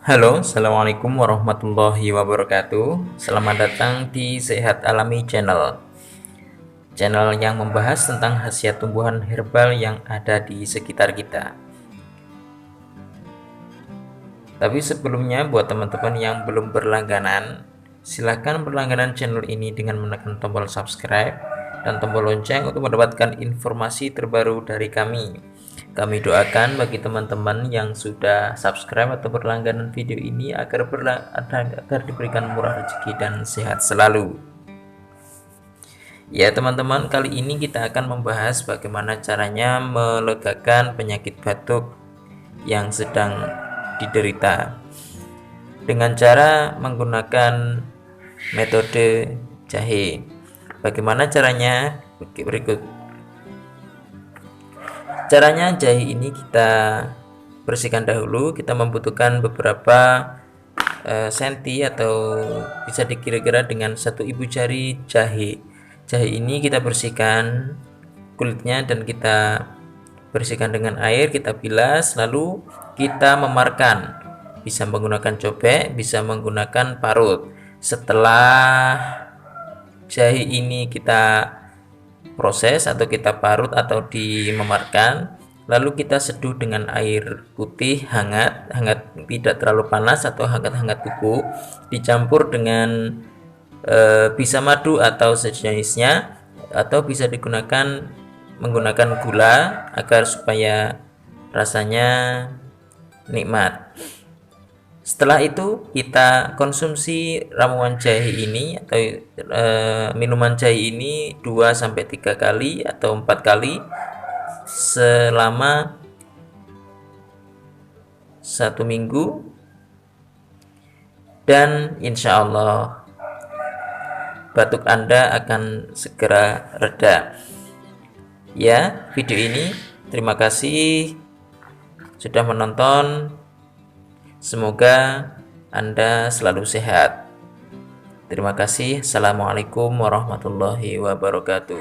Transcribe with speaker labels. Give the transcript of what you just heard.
Speaker 1: Halo, Assalamualaikum warahmatullahi wabarakatuh. Selamat datang di Sehat Alami Channel. Channel yang membahas tentang khasiat tumbuhan herbal yang ada di sekitar kita. Tapi sebelumnya, buat teman-teman yang belum berlangganan, silahkan berlangganan channel ini dengan menekan tombol subscribe dan tombol lonceng untuk mendapatkan informasi terbaru dari kami. Kami doakan bagi teman-teman yang sudah subscribe atau berlangganan video ini agar diberikan murah rezeki dan sehat selalu. Ya teman-teman, kali ini kita akan membahas bagaimana caranya melegakan penyakit batuk yang sedang diderita dengan cara menggunakan metode jahe. Bagaimana caranya? Berikut. Caranya, jahe ini kita bersihkan dahulu. Kita membutuhkan beberapa senti atau bisa dikira-kira dengan 1 ibu jari jahe. Jahe ini kita bersihkan kulitnya dan kita bersihkan dengan air, kita bilas, lalu kita memarkan. Bisa menggunakan cobek, bisa menggunakan parut. Setelah jahe ini kita proses atau kita parut atau dimemarkan, lalu kita seduh dengan air putih hangat tidak terlalu panas atau hangat kuku, dicampur dengan bisa madu atau sejenisnya, atau bisa digunakan menggunakan gula agar supaya rasanya nikmat. Setelah itu kita konsumsi ramuan jahe ini atau minuman jahe ini 2-3 kali atau 4 kali selama 1 minggu, dan insya Allah batuk Anda akan segera reda. Ya, video ini terima kasih sudah menonton. Semoga Anda selalu sehat. Terima kasih. Assalamualaikum warahmatullahi wabarakatuh.